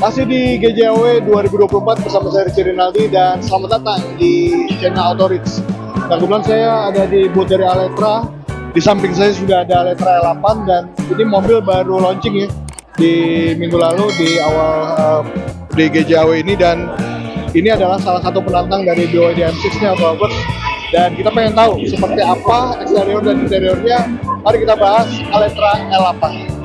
Masih di GJAW 2024 bersama saya Rizky Rinaldi dan selamat datang di channel Autorits. Nah, kebetulan saya ada di booth dari Aletra. Di samping saya sudah ada Aletra L8 dan ini mobil baru launching ya di minggu lalu di awal di GJAW ini, dan ini adalah salah satu penantang dari BYD M6 nya atau Lovers. Dan kita pengen tahu seperti apa eksterior dan interiornya. Mari kita bahas Aletra L8.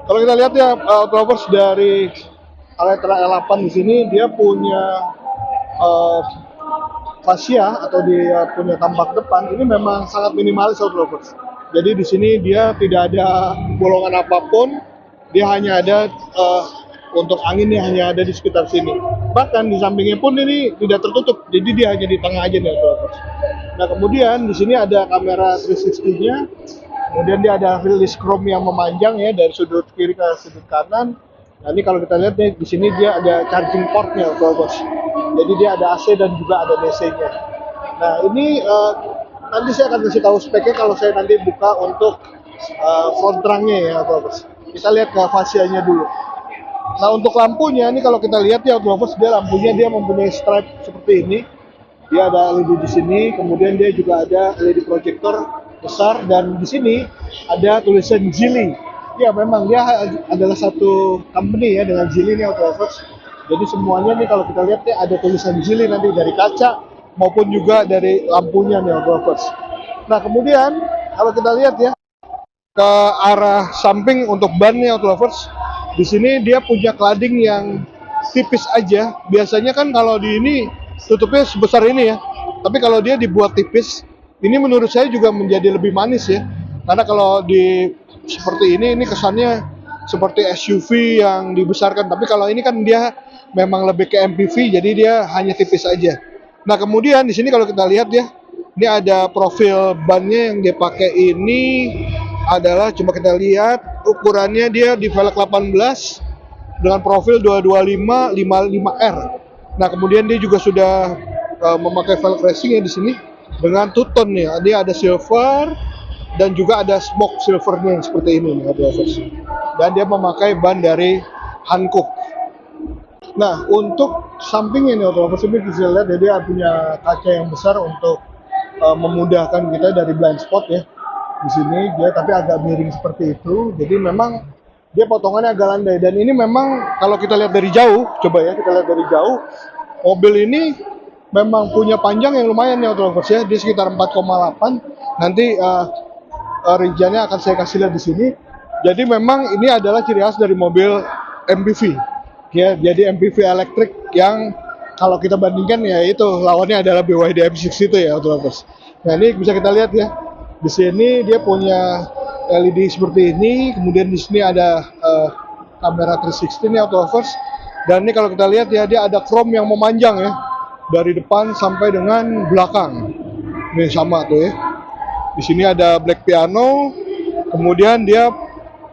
Kalau kita lihat ya, Lovers, dari Aletra L8 di sini dia punya fascia atau dia punya tampak depan ini memang sangat minimalis, Lovers. Jadi di sini dia tidak ada bolongan apapun, dia hanya ada untuk anginnya hanya ada di sekitar sini. Bahkan di sampingnya pun ini tidak tertutup, jadi dia hanya di tengah aja nih, Lovers. Nah, kemudian di sini ada kamera 360-nya. Kemudian dia ada release chrome yang memanjang ya dari sudut kiri ke sudut kanan. Nah, ini kalau kita lihat nih di sini dia ada charging portnya, bos. Jadi dia ada AC dan juga ada DC-nya. Nah, ini nanti saya akan kasih tahu speknya kalau saya nanti buka untuk front trunk-nya ya, bos. Kita lihat ke fascianya dulu. Nah, untuk lampunya ini kalau kita lihat ya, bos, dia lampunya dia mempunyai stripe seperti ini. Dia ada LED di sini, kemudian dia juga ada LED projector besar, dan di sini ada tulisan Geely. Ya, memang dia adalah satu company ya dengan Geely nih, Lovers. Jadi semuanya nih kalau kita lihat ya ada tulisan Geely nanti dari kaca maupun juga dari lampunya nih, Lovers. Nah, kemudian kalau kita lihat ya ke arah samping untuk bannya, Lovers, di sini dia punya cladding yang tipis aja. Biasanya kan kalau di ini tutupnya sebesar ini ya, tapi kalau dia dibuat tipis, ini menurut saya juga menjadi lebih manis ya. Karena kalau di seperti ini kesannya seperti SUV yang dibesarkan. Tapi kalau ini kan dia memang lebih ke MPV, jadi dia hanya tipis aja. Nah, kemudian di sini kalau kita lihat ya, ini ada profil bannya yang dia pakai ini adalah, coba kita lihat ukurannya, dia di velg 18 dengan profil 225 55R. Nah, kemudian dia juga sudah memakai velg racing ya di sini dengan two tone nih. Dia ada silver dan juga ada smoke silvernya yang seperti ini nih, dan dia memakai ban dari Hankook. Nah, untuk sampingnya nih, ini bisa lihat ya, dia punya kaca yang besar untuk memudahkan kita dari blind spot ya. Di sini dia tapi agak miring seperti itu, jadi memang dia potongannya agak landai. Dan ini memang kalau kita lihat dari jauh, coba ya kita lihat dari jauh, mobil ini memang punya panjang yang lumayan ya, Lovers ya. Dia sekitar 4,8. Nanti rinciannya akan saya kasih lihat di sini. Jadi memang ini adalah ciri khas dari mobil MPV. Ya, jadi MPV elektrik yang kalau kita bandingkan ya itu lawannya adalah BYD M6 itu ya, Lovers. Nah, ini bisa kita lihat ya. Di sini dia punya LED seperti ini, kemudian di sini ada kamera 360 nih, Lovers. Dan ini kalau kita lihat ya, dia ada chrome yang memanjang ya, dari depan sampai dengan belakang. Ini sama tuh ya. Di sini ada black piano, kemudian dia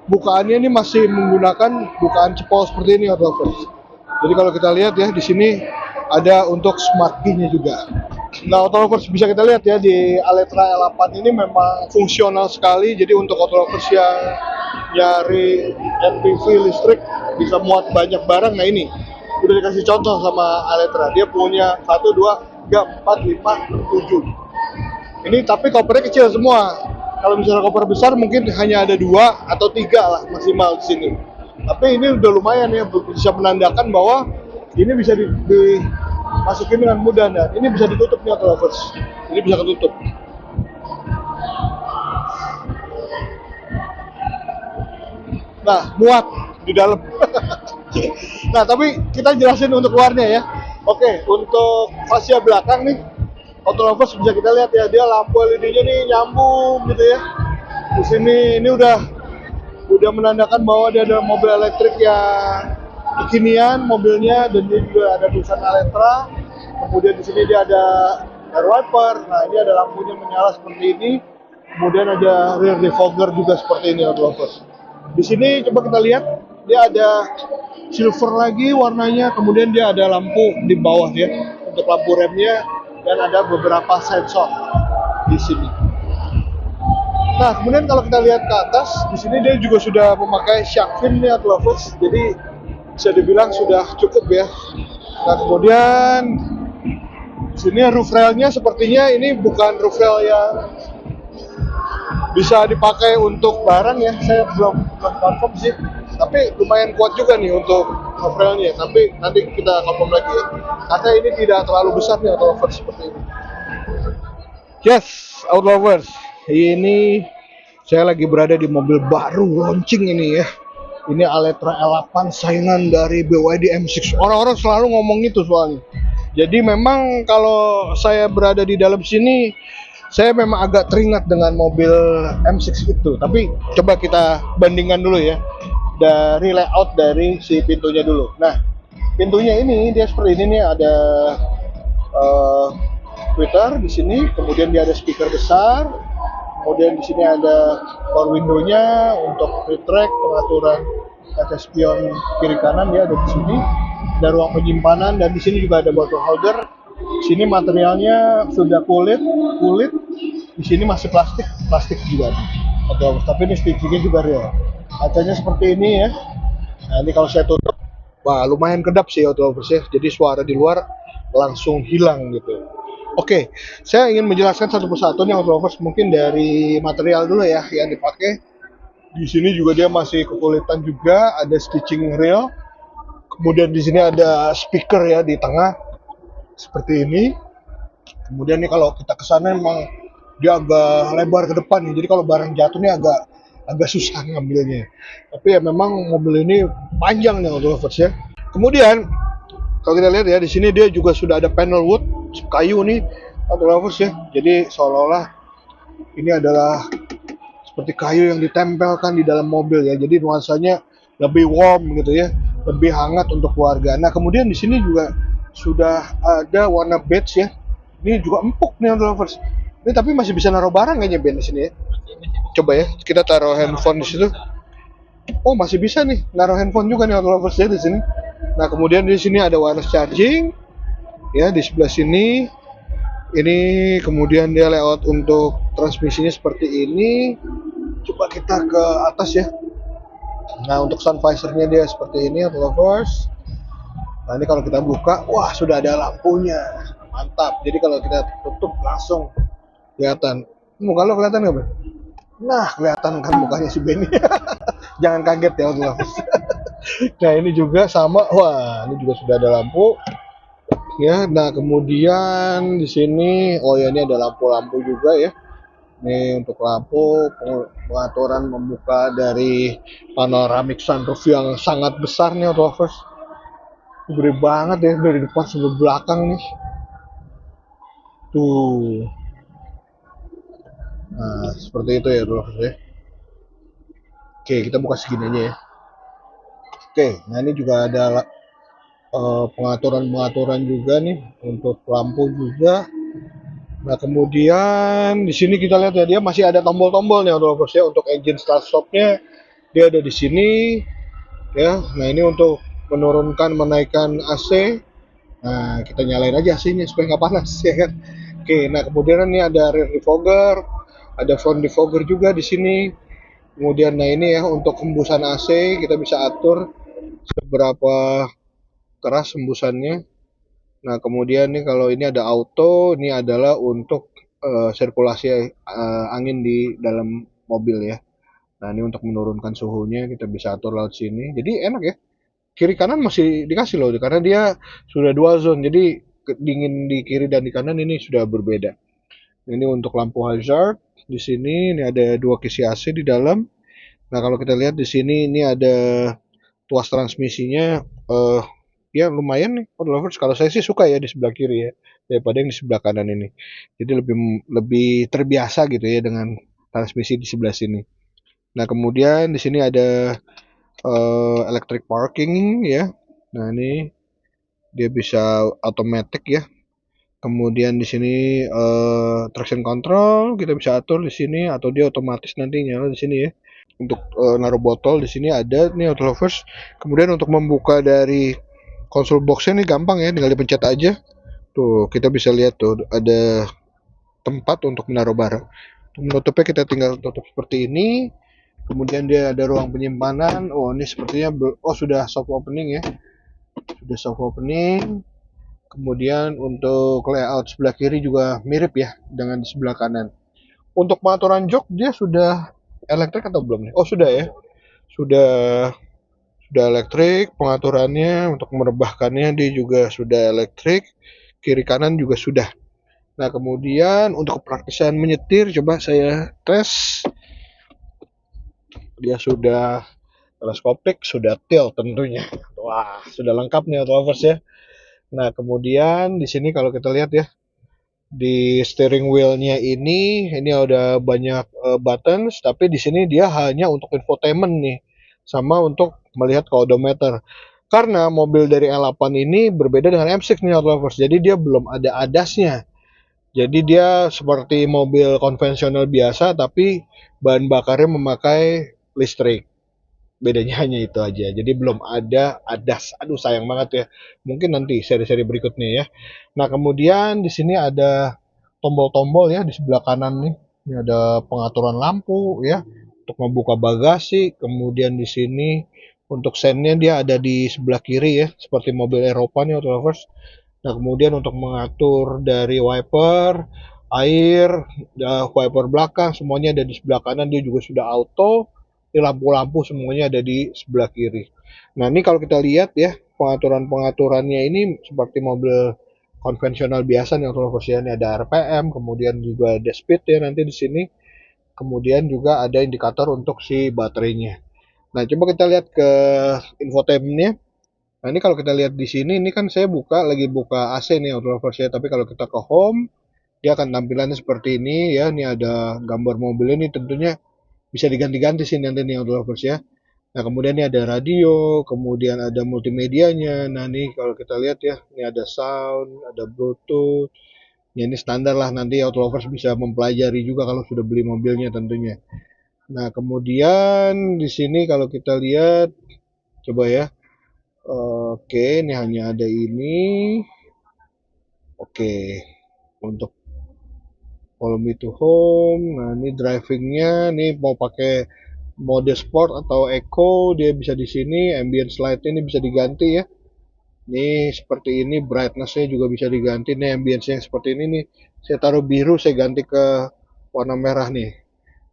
bukaannya ini masih menggunakan bukaan cepol seperti ini, Lovers. Jadi kalau kita lihat ya, di sini ada untuk smart key-nya juga. Nah, autolovers bisa kita lihat ya di Aletra L8 ini memang fungsional sekali. Jadi untuk autolovers yang nyari MPV listrik bisa muat banyak barang. Nah ini udah dikasih contoh sama Aletra. Dia punya 1, 2, 3, 4, 5, 7. Ini tapi kopernya kecil semua. Kalau misalnya koper besar mungkin hanya ada 2 atau 3 lah maksimal di sini. Tapi ini udah lumayan ya, bisa menandakan bahwa ini bisa dimasukin dengan mudah. Dan ini bisa ditutup nih autolovers. Ini bisa ketutup. Nah, muat di dalam. Nah, tapi kita jelasin untuk luarnya ya. Oke, untuk fascia belakang nih, autolovers bisa kita lihat ya, dia lampu LED-nya nih nyambung gitu ya. Di sini ini udah menandakan bahwa dia ada mobil elektrik yang kekinian mobilnya, dan dia juga ada tulisan Aletra. Kemudian di sini dia ada air wiper. Nah, ini ada lampunya menyala seperti ini. Kemudian ada rear defogger juga seperti ini autolovers. Di sini coba kita lihat, dia ada silver lagi warnanya, kemudian dia ada lampu di bawah ya untuk lampu remnya, dan ada beberapa sensor di sini. Nah, kemudian kalau kita lihat ke atas, di sini dia juga sudah memakai shark fin nih autolovers, jadi bisa dibilang sudah cukup ya. Nah, kemudian di sini roof railnya sepertinya ini bukan roof rail yang bisa dipakai untuk barang ya, saya belum confirm sih, tapi lumayan kuat juga nih untuk roof railnya. Tapi nanti kita confirm lagi ya, karena ini tidak terlalu besar nih autolovers seperti ini. Yes, autolovers, ini saya lagi berada di mobil baru launching ini ya. Ini Aletra L8 saingan dari BYD M6. Orang-orang selalu ngomong itu soalnya. Jadi memang kalau saya berada di dalam sini, saya memang agak teringat dengan mobil M6 itu. Tapi coba kita bandingkan dulu ya, dari layout dari si pintunya dulu. Nah, pintunya ini dia seperti ini nih, ada tweeter di sini, kemudian dia ada speaker besar, kemudian di sini ada power window-nya untuk retract, pengaturan kaca spion kiri kanan dia ada di sini, ada ruang penyimpanan, dan di sini juga ada bottle holder. Di sini materialnya sudah kulit, di sini masih plastik juga. Oke, tapi ini stitchingnya juga real. Kacanya seperti ini ya. Nah, ini kalau saya tutup, wah lumayan kedap sih autolovers ya. Jadi suara di luar langsung hilang gitu. Oke, saya ingin menjelaskan satu persatu nih autolovers, mungkin dari material dulu ya yang dipakai. Di sini juga dia masih kekulitan juga, ada stitching real. Kemudian di sini ada speaker ya di tengah seperti ini. Kemudian nih kalau kita kesana emang dia agak lebar ke depan nih, jadi kalau barang jatuh nih agak susah ngambilnya. Tapi ya memang mobil ini panjang nih autolovers ya. Kemudian kalau kita lihat ya, di sini dia juga sudah ada panel wood, kayu nih autolovers ya. Jadi seolah-olah ini adalah seperti kayu yang ditempelkan di dalam mobil ya. Jadi nuansanya lebih warm gitu ya, lebih hangat untuk keluarga. Nah, kemudian di sini juga sudah ada warna beige ya. Ini juga empuk nih autolovers. Ini tapi masih bisa naruh barang kayaknya Ben di sini ya. Coba ya, kita taruh handphone di situ. Oh, masih bisa nih naruh handphone juga nih autolovers ya di sini. Nah, kemudian di sini ada wireless charging ya di sebelah sini. Ini kemudian dia layout untuk transmisinya seperti ini. Coba kita ke atas ya. Nah, untuk sun visor-nya dia seperti ini autolovers. Nah, ini kalau kita buka, wah sudah ada lampunya. Mantap. Jadi kalau kita tutup langsung kelihatan. Muka lo kelihatan nggak, Ben? Nah, kelihatan kan mukanya si Benny. Jangan kaget ya autolovers. Nah, ini juga sama. Wah, ini juga sudah ada lampu. Ya, nah kemudian di sini, oh ya ini ada lampu-lampu juga ya. Ini untuk lampu, pengaturan membuka dari panoramic sunroof yang sangat besar nih autolovers. Gede banget ya dari depan sampai belakang nih. Tuh. Nah, seperti itu ya autolovers ya. Oke, kita buka segini aja ya. Oke, nah ini juga ada pengaturan juga nih untuk lampu juga. Nah, kemudian di sini kita lihat ya, dia masih ada tombol-tombol nih autolovers ya, untuk engine start stopnya dia ada di sini ya. Nah, ini untuk menurunkan menaikkan AC. Nah, kita nyalain aja AC-nya supaya nggak panas ya kan. Oke, nah kemudian ini ada rear defogger, ada front defogger juga di sini. Kemudian nah ini ya untuk hembusan AC kita bisa atur seberapa keras hembusannya. Nah kemudian nih kalau ini ada auto, ini adalah untuk sirkulasi angin di dalam mobil ya. Nah ini untuk menurunkan suhunya kita bisa atur lewat sini. Jadi enak ya. Kiri kanan masih dikasih loh karena dia sudah dual zone. Jadi dingin di kiri dan di kanan ini sudah berbeda. Ini untuk lampu hazard. Di sini ini ada dua kisi AC di dalam. Nah kalau kita lihat di sini ini ada tuas transmisinya. Ya lumayan nih lovers. Kalau saya sih suka ya di sebelah kiri ya daripada yang di sebelah kanan ini. Jadi lebih lebih terbiasa gitu ya dengan transmisi di sebelah sini. Nah kemudian di sini ada electric parking ya. Nah ini dia bisa automatic ya. Kemudian di sini traction control kita bisa atur di sini atau dia otomatis nanti nyala di sini ya. Untuk naruh botol di sini ada nih auto lovers. Kemudian untuk membuka dari konsol boxnya nih gampang ya, tinggal dipencet aja. Tuh kita bisa lihat tuh ada tempat untuk menaruh barang. Untuk menutupnya kita tinggal tutup seperti ini. Kemudian dia ada ruang penyimpanan. Oh ini sepertinya sudah soft opening ya. Sudah soft opening. Kemudian untuk layout sebelah kiri juga mirip ya dengan di sebelah kanan. Untuk pengaturan jok dia sudah elektrik atau belum nih? Oh sudah ya. Sudah elektrik pengaturannya, untuk merebahkannya dia juga sudah elektrik. Kiri kanan juga sudah. Nah, kemudian untuk kepraktisan menyetir coba saya tes. Dia sudah teleskopik, sudah tilt tentunya. Wah, sudah lengkap nih Autolovers ya. Nah, kemudian di sini kalau kita lihat ya, di steering wheel-nya ini ada banyak buttons, tapi di sini dia hanya untuk infotainment nih, sama untuk melihat ke odometer. Karena mobil dari L8 ini berbeda dengan M6 nih Autolovers, jadi dia belum ada ADAS-nya. Jadi dia seperti mobil konvensional biasa, tapi bahan bakarnya memakai listrik. Bedanya hanya itu aja. Jadi belum ada ADAS. Aduh sayang banget ya. Mungkin nanti seri-seri berikutnya ya. Nah kemudian di sini ada tombol-tombol ya di sebelah kanan nih. Ini ada pengaturan lampu ya untuk membuka bagasi. Kemudian di sini untuk sennya dia ada di sebelah kiri ya, seperti mobil Eropa nih Autolovers. Nah kemudian untuk mengatur dari wiper, air, wiper belakang semuanya ada di sebelah kanan. Dia juga sudah auto. Lampu-lampu semuanya ada di sebelah kiri. Nah ini kalau kita lihat ya pengaturan-pengaturannya ini seperti mobil konvensional biasa nih Autolovers ya. Ini ada RPM, kemudian juga ada speed ya nanti di sini. Kemudian juga ada indikator untuk si baterainya. Nah coba kita lihat ke infotainmentnya. Nah ini kalau kita lihat di sini, ini kan saya lagi buka AC nih Autolovers ya. Tapi kalau kita ke home, dia akan tampilannya seperti ini ya. Ini ada gambar mobil ini tentunya bisa diganti-ganti sih nanti nih Autolovers ya. Nah kemudian ini ada radio, kemudian ada multimedianya. Nah ini kalau kita lihat ya, ini ada sound, ada Bluetooth. Ya ini standar lah, nanti Autolovers bisa mempelajari juga kalau sudah beli mobilnya tentunya. Nah kemudian di sini kalau kita lihat, coba ya. Oke, ini hanya ada ini. Oke, untuk volume to home. Nah ini drivingnya, nih mau pakai mode sport atau eco dia bisa di sini. Ambient light ini bisa diganti ya. Ini seperti ini, brightness-nya juga bisa diganti. Nih ambience-nya seperti ini nih. Saya taruh biru, saya ganti ke warna merah nih.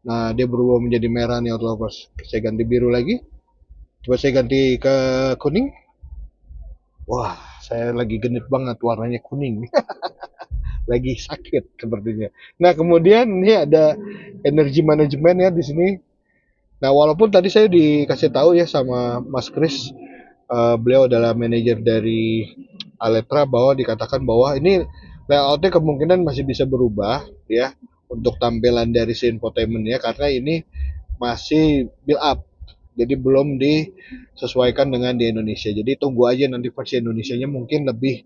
Nah dia berubah menjadi merah nih Autolovers. Saya ganti biru lagi. Coba saya ganti ke kuning. Wah, saya lagi genit banget warnanya kuning. Lagi sakit sepertinya. Nah kemudian ini ada energi manajemen ya di sini. Nah, walaupun tadi saya dikasih tahu ya sama Mas Kris, beliau adalah manajer dari Aletra, bahwa dikatakan bahwa ini layoutnya kemungkinan masih bisa berubah ya untuk tampilan dari si infotainment ya, karena ini masih build up. Jadi belum disesuaikan dengan di Indonesia. Jadi tunggu aja nanti versi Indonesianya mungkin lebih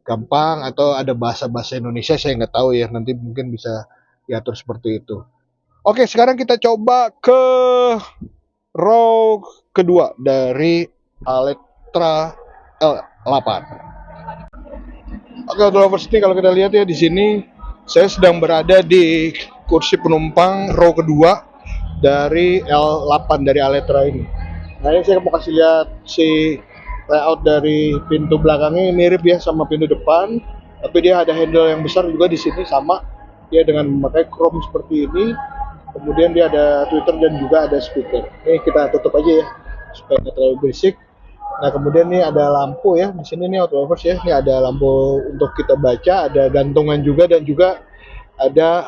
gampang atau ada bahasa-bahasa Indonesia saya nggak tahu ya. Nanti mungkin bisa diatur seperti itu. Oke, sekarang kita coba ke row kedua dari Aletra L8. Oke, lovers ini kalau kita lihat ya di sini Saya sedang berada di kursi penumpang row kedua dari L8 dari Aletra ini. Nah, ini saya mau kasih lihat si layout dari pintu belakangnya mirip ya sama pintu depan, tapi dia ada handle yang besar juga di sini sama. Dia dengan memakai chrome seperti ini. Kemudian dia ada tweeter dan juga ada speaker. Ini kita tutup aja ya supaya nggak terlalu berisik. Nah, kemudian nih ada lampu ya di sini nih autolovers ya. Ini ada lampu untuk kita baca, ada gantungan juga dan juga ada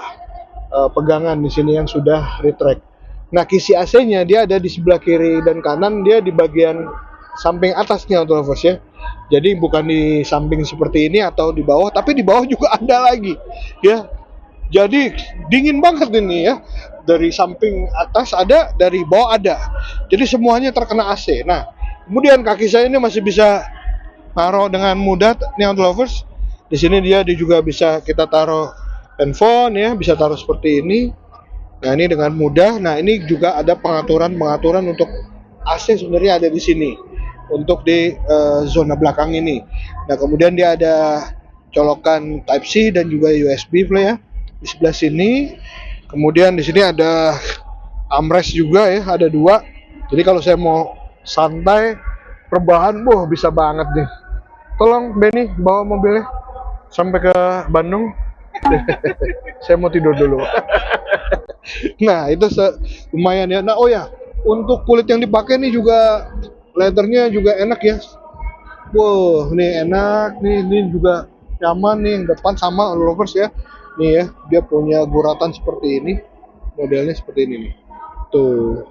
pegangan di sini yang sudah retract. Nah, kisi AC-nya dia ada di sebelah kiri dan kanan, dia di bagian samping atasnya autolovers ya. Jadi bukan di samping seperti ini atau di bawah, tapi di bawah juga ada lagi ya. Jadi dingin banget ini ya. Dari samping atas ada, dari bawah ada. Jadi semuanya terkena AC. Nah, kemudian kaki saya ini masih bisa taruh dengan mudah nih lovers. Di sini dia juga bisa kita taruh handphone ya, bisa taruh seperti ini. Nah, ini dengan mudah. Nah, ini juga ada pengaturan untuk AC sebenarnya ada di sini untuk di zona belakang ini. Nah, kemudian dia ada colokan Type C dan juga USB play ya di sebelah sini. Kemudian di sini ada armrest juga ya, ada dua. Jadi kalau saya mau santai rebahan, bisa banget nih. Tolong Benny bawa mobilnya sampai ke Bandung. Saya mau tidur dulu. Nah, itu lumayan ya. Nah, oh ya, untuk kulit yang dipakai nih juga leathernya juga enak ya. Wow, nih enak, nih juga nyaman nih. Yang depan sama lovers ya. Nih ya, dia punya guratan seperti ini. Modelnya seperti ini nih. Tuh.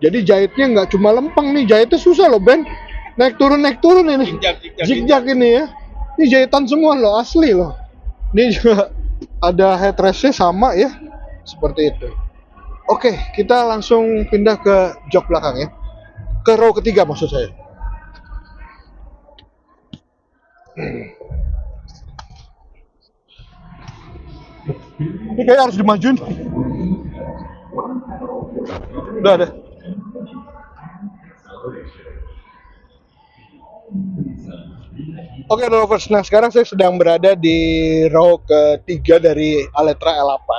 Jadi jahitnya nggak cuma lempeng nih, jahitnya susah loh Ben. Naik turun ini. Zigzag ini ya. Ini jahitan semua loh, asli loh. Ini juga ada headrestnya sama ya, seperti itu. Oke, kita langsung pindah ke jok belakang ya. Ke row ketiga maksud saya. Ini kayaknya harus dimajuin. Udah ada. Oke, lovers. Nah, sekarang saya sedang berada di row ketiga dari Aletra L8.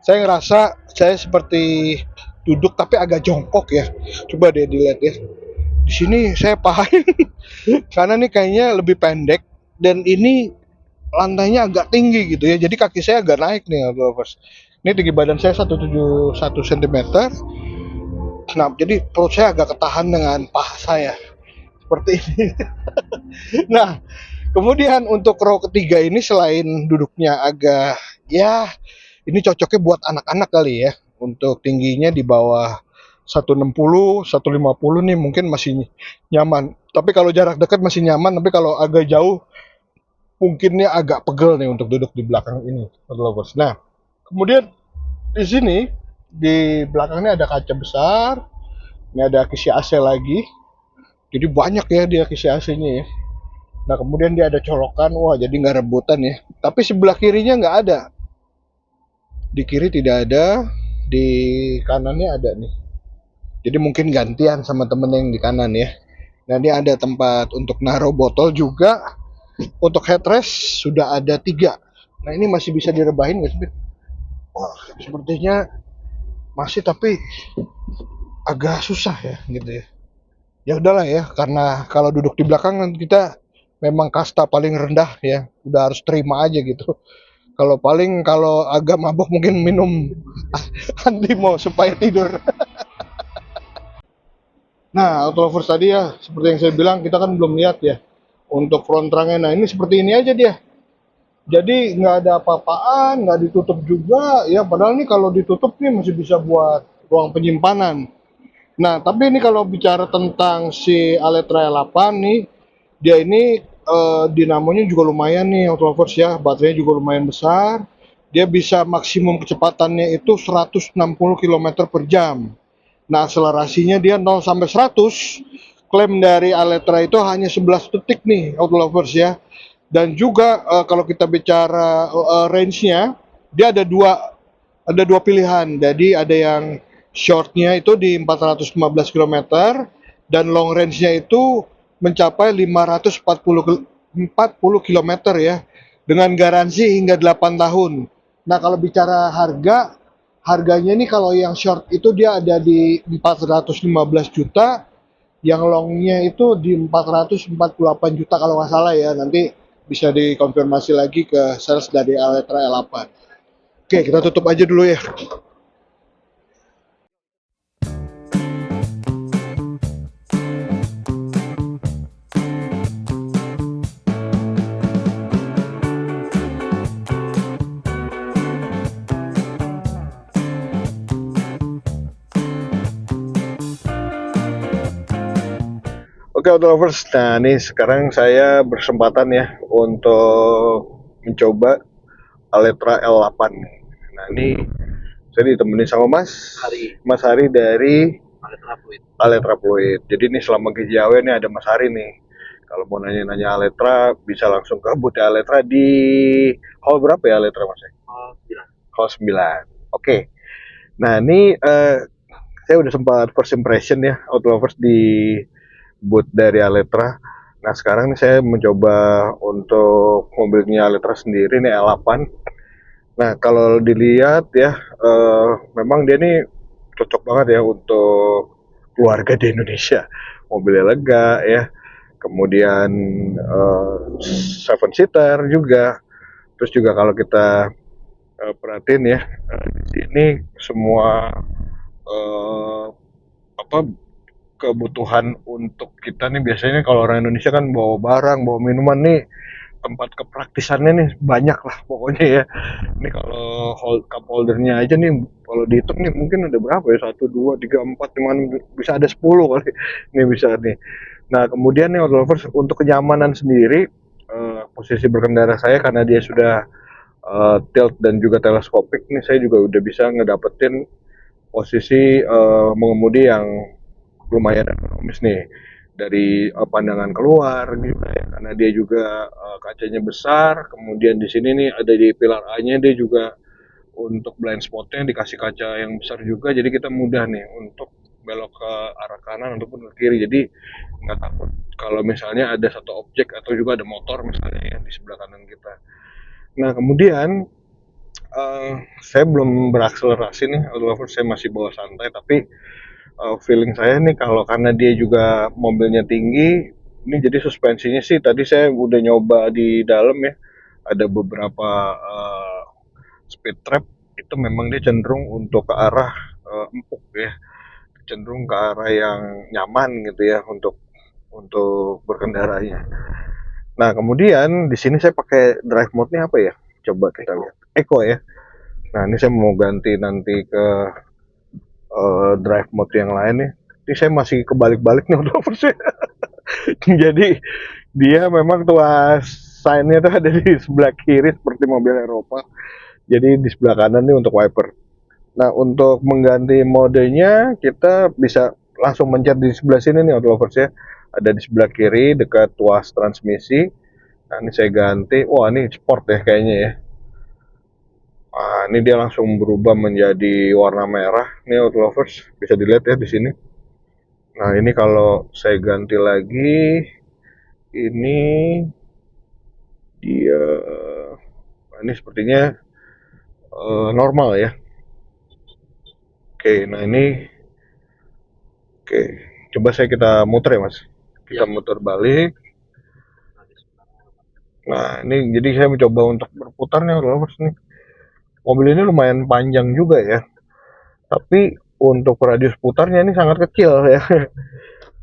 Saya ngerasa saya seperti duduk tapi agak jongkok ya. Coba deh dilihat ya. Di sini saya pahain karena ini kayaknya lebih pendek dan ini lantainya agak tinggi gitu ya. Jadi kaki saya agak naik nih, lovers. Ini tinggi badan saya 171 cm. Nah, jadi perut saya agak ketahan dengan paha saya. Seperti ini. Nah, kemudian untuk row ketiga ini selain duduknya agak ya ini cocoknya buat anak-anak kali ya. Untuk tingginya di bawah 160, 150 nih mungkin masih nyaman. Tapi kalau jarak dekat masih nyaman, tapi kalau agak jauh mungkinnya agak pegel nih untuk duduk di belakang ini, lovers. Nah, kemudian di sini di belakangnya ada kaca besar. Ini ada kisi AC lagi. Jadi banyak ya dia kisi AC-nya ya. Nah, kemudian dia ada colokan, wah jadi nggak rebutan ya. Tapi sebelah kirinya nggak ada. Di kiri tidak ada, di kanannya ada nih. Jadi mungkin gantian sama temen yang di kanan ya. Nah, ini ada tempat untuk naruh botol juga. Untuk headrest sudah ada 3. Nah, ini masih bisa direbahin nggak sih? Wah, sepertinya masih tapi agak susah ya gitu ya. Ya udahlah ya, karena kalau duduk di belakang kita memang kasta paling rendah ya, udah harus terima aja gitu. Kalau agak mabok mungkin minum Andimo supaya tidur. Nah, autolovers tadi ya, seperti yang saya bilang kita kan belum lihat ya untuk front trunk-nya. Nah, ini seperti ini aja dia. Jadi nggak ada apa-apaan, nggak ditutup juga ya. Padahal nih kalau ditutup nih masih bisa buat ruang penyimpanan. Nah, tapi ini kalau bicara tentang si Aletra 8 nih, dia ini dinamonya juga lumayan nih autolovers ya, baterainya juga lumayan besar. Dia bisa maksimum kecepatannya itu 160 km per jam. Nah, akselerasinya dia 0 sampai 100. Klaim dari Aletra itu hanya 11 detik nih autolovers ya. Dan juga kalau kita bicara range-nya, dia ada dua pilihan. Jadi ada yang short-nya itu di 415 km dan long range-nya itu mencapai 540 km ya dengan garansi hingga 8 tahun. Nah, kalau bicara harga, harganya nih kalau yang short itu dia ada di 415 juta, yang longnya itu di 448 juta kalau nggak salah ya. Nanti bisa dikonfirmasi lagi ke sales dari Aletra L8. Oke, kita tutup aja dulu ya. Oke, Auto Lovers. Nah, ini sekarang saya bersempatan ya untuk mencoba Aletra L8. Nah, ini saya ditemenin sama Mas Hari dari Aletra Fluid. Jadi ini selama giveaway ini ada Mas Hari nih. Kalau mau nanya-nanya Aletra bisa langsung ke booth Aletra di hall berapa ya Aletra Mas? Hall 9. Oke. Nah, ini saya udah sempat first impression ya Auto Lovers di booth dari Aletra. Nah, sekarang nih saya mencoba untuk mobilnya Aletra sendiri nih L8. Nah, kalau dilihat ya, memang dia nih cocok banget ya untuk keluarga di Indonesia. Mobilnya lega ya, kemudian seven seater juga. Terus juga kalau kita perhatiin ya, di sini semua eh, apa kebutuhan untuk kita nih biasanya kalau orang Indonesia kan bawa barang, bawa minuman nih tempat kepraktisannya nih banyak lah pokoknya ya. Ini kalau cup holdernya aja nih kalau dihitung nih mungkin ada berapa ya, satu dua tiga empat lima bisa ada 10 kali ini bisa nih. Nah kemudian nih lovers untuk kenyamanan sendiri, posisi berkendara saya karena dia sudah tilt dan juga teleskopik nih saya juga udah bisa ngedapetin posisi mengemudi yang lumayan ekonomis nih dari pandangan keluar gitu ya karena dia juga kacanya besar, kemudian di sini nih ada di pilar A-nya dia juga untuk blind spotnya dikasih kaca yang besar juga jadi kita mudah nih untuk belok ke arah kanan ataupun ke kiri jadi nggak takut kalau misalnya ada satu objek atau juga ada motor misalnya ya di sebelah kanan kita. Nah kemudian saya belum berakselerasi nih, saya masih bawa santai tapi feeling saya nih kalau karena dia juga mobilnya tinggi, ini jadi suspensinya sih tadi saya udah nyoba di dalam ya, ada beberapa speed trap itu memang dia cenderung untuk ke arah empuk ya, cenderung ke arah yang nyaman gitu ya untuk berkendaranya. Nah kemudian di sini saya pakai drive mode-nya apa ya? Coba kita lihat. Eco ya. Nah ini saya mau ganti nanti ke drive mode yang lain nih. Ini saya masih kebalik-balik nih untuk sih. Jadi dia memang tuas sign-nya tuh ada di sebelah kiri seperti mobil Eropa. Jadi di sebelah kanan nih untuk wiper. Nah untuk mengganti modenya kita bisa langsung mencet di sebelah sini nih auto lovers ya. Ada di sebelah kiri dekat tuas transmisi. Nah ini saya ganti. Wah ini sport ya kayaknya ya. Nah, ini dia langsung berubah menjadi warna merah. Ini auto lovers bisa dilihat ya di sini. Nah ini kalau saya ganti lagi, ini dia, ini sepertinya normal ya. Oke, nah ini, oke, coba kita muter ya mas. Kita muter balik. Nah ini jadi saya mencoba untuk berputar nih lovers nih. Mobil ini lumayan panjang juga ya. Tapi untuk radius putarnya ini sangat kecil ya.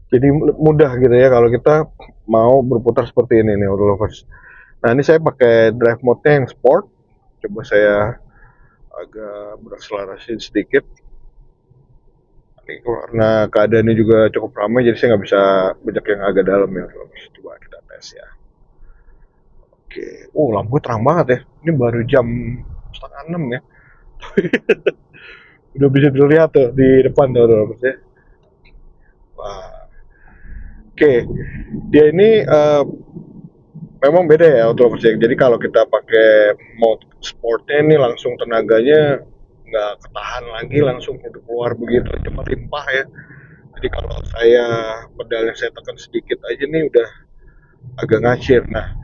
Jadi mudah gitu ya kalau kita mau berputar seperti ini nih lovers. Nah ini saya pakai drive mode-nya yang sport. Coba saya agak berakselerasi sedikit. Ini karena keadaannya juga cukup ramai, jadi saya nggak bisa banyak yang agak dalam ya. Coba kita tes ya. Oke, lampu terang banget ya. Ini baru jam 5:30 ya. Udah bisa dilihat tuh di depan tuh, ya. Wah. Oke, dia ini memang beda ya auto overcheck. Jadi kalau kita pakai mode sportnya ini langsung tenaganya nggak ketahan lagi, langsung keluar begitu cepat limpah ya. Jadi kalau saya pedalnya saya tekan sedikit aja nih udah agak ngacir. Nah,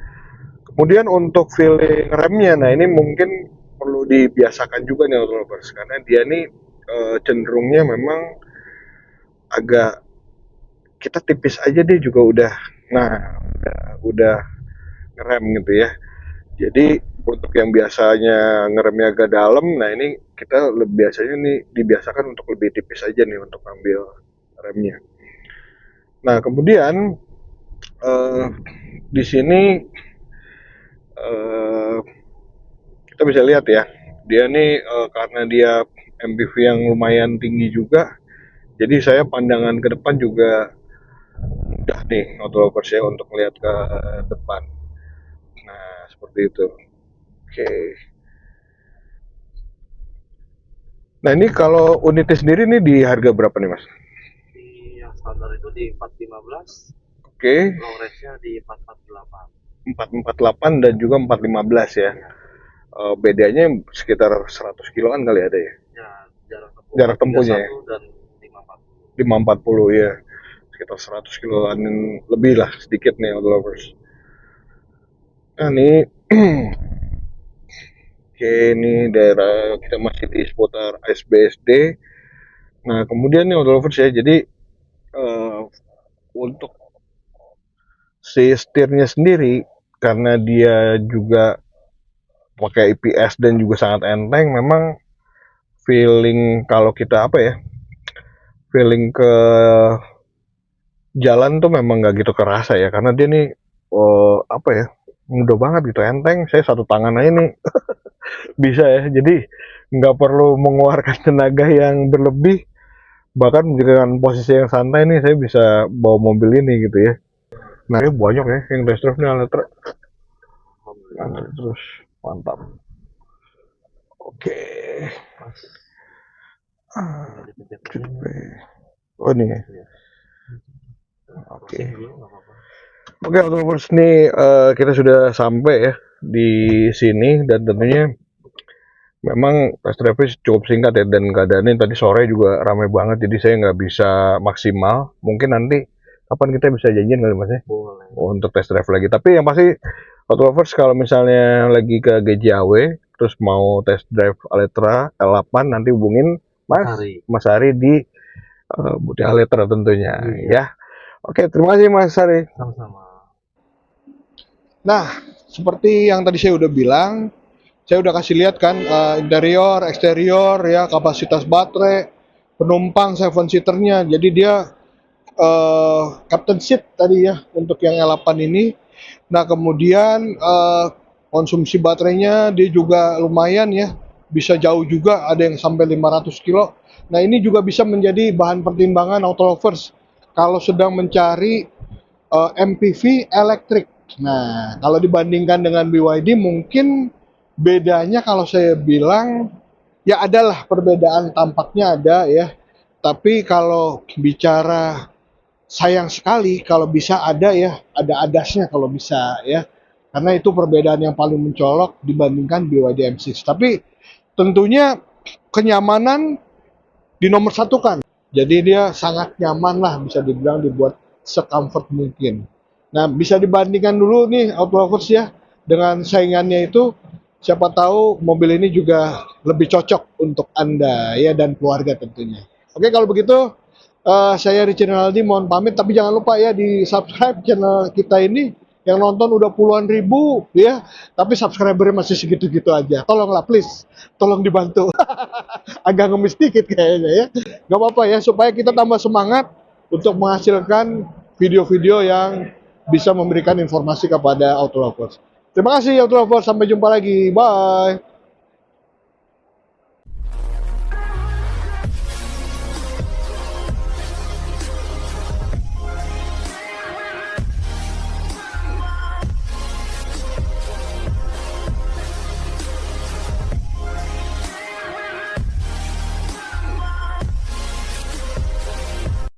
kemudian untuk feeling remnya, nah ini mungkin perlu dibiasakan juga nih auto lovers, karena dia nih cenderungnya memang agak, kita tipis aja dia juga udah, nah udah ngerem gitu ya. Jadi untuk yang biasanya ngeremnya agak dalam, nah ini kita lebih biasanya nih dibiasakan untuk lebih tipis aja nih untuk ambil remnya. Nah kemudian eh, di sini eh, kita bisa lihat ya, dia nih karena dia MPV yang lumayan tinggi juga, jadi saya pandangan ke depan juga mudah nih auto lovers ya untuk melihat ke depan. Nah seperti itu. Oke. Nah ini kalau unitnya sendiri nih di harga berapa nih mas? Di yang standar itu di 415, Oke, long range-nya di 448. 448 dan juga 415 ya. Ya, Bedanya sekitar 100 kiloan kali ada ya. ya jarak tempuh Jarak tempuhnya ya. 431 dan 540. 540 ya. Sekitar 100 kiloan lebih lah sedikit nih auto lovers. Nah ini oke, ini daerah kita masih di seputar SBSD. Nah kemudian nih auto lovers ya, jadi untuk si setirnya sendiri, karena dia juga pakai IPS dan juga sangat enteng, memang feeling kalau kita apa ya, feeling ke jalan tuh memang nggak gitu kerasa ya, karena dia nih apa ya, mudah banget gitu, enteng. Saya satu tangan aja nih bisa ya, jadi nggak perlu mengeluarkan tenaga yang berlebih, bahkan dengan posisi yang santai nih saya bisa bawa mobil ini gitu ya. Nah ini banyak ya yang test drive nih Altra. Nah, terus mantap. Oke. Pas Ah, ada pencet-pencetnya. oh ini ya. Ya. Oke. Closing dulu nggak apa-apa. Oke, Autolovers, nih kita sudah sampai ya di sini, dan tentunya memang test drive cukup singkat ya, dan keadaannya tadi sore juga ramai banget, jadi saya nggak bisa maksimal. Mungkin nanti kapan kita bisa janjian kali mas ya Boleh. untuk test drive lagi. Tapi yang pasti Autolovers kalau misalnya lagi ke GJAW terus mau test drive Aletra L8, nanti hubungin Mas Ari di Buti Aletra tentunya ya. Oke, terima kasih Mas Ari. Sama-sama. Nah, seperti yang tadi saya udah bilang, saya udah kasih lihat kan interior, eksterior ya, kapasitas baterai, penumpang 7 seaternya. Jadi dia captain seat tadi ya untuk yang L8 ini. Nah, kemudian konsumsi baterainya dia juga lumayan ya. Bisa jauh juga, ada yang sampai 500 kilo. Nah, ini juga bisa menjadi bahan pertimbangan auto lovers kalau sedang mencari MPV elektrik. Nah, kalau dibandingkan dengan BYD mungkin bedanya kalau saya bilang ya adalah perbedaan tampaknya ada ya. Tapi kalau bicara sayang sekali kalau bisa ada ya, ada adasnya kalau bisa ya. Karena itu perbedaan yang paling mencolok dibandingkan BYD M6. Tapi tentunya kenyamanan di nomor satu kan. Jadi dia sangat nyaman lah, bisa dibilang dibuat secomfort mungkin. Nah, bisa dibandingkan dulu nih Outlovers ya dengan saingannya itu, siapa tahu mobil ini juga lebih cocok untuk Anda ya dan keluarga tentunya. Oke, kalau begitu saya Richard Rinaldi mohon pamit, tapi jangan lupa ya di subscribe channel kita ini. Yang nonton udah puluhan ribu ya, tapi subscribernya masih segitu-gitu aja. Tolonglah please, tolong dibantu. Agak ngemis dikit kayaknya ya. Gak apa-apa ya, supaya kita tambah semangat untuk menghasilkan video-video yang bisa memberikan informasi kepada Autolovers. Terima kasih Autolovers, sampai jumpa lagi. Bye.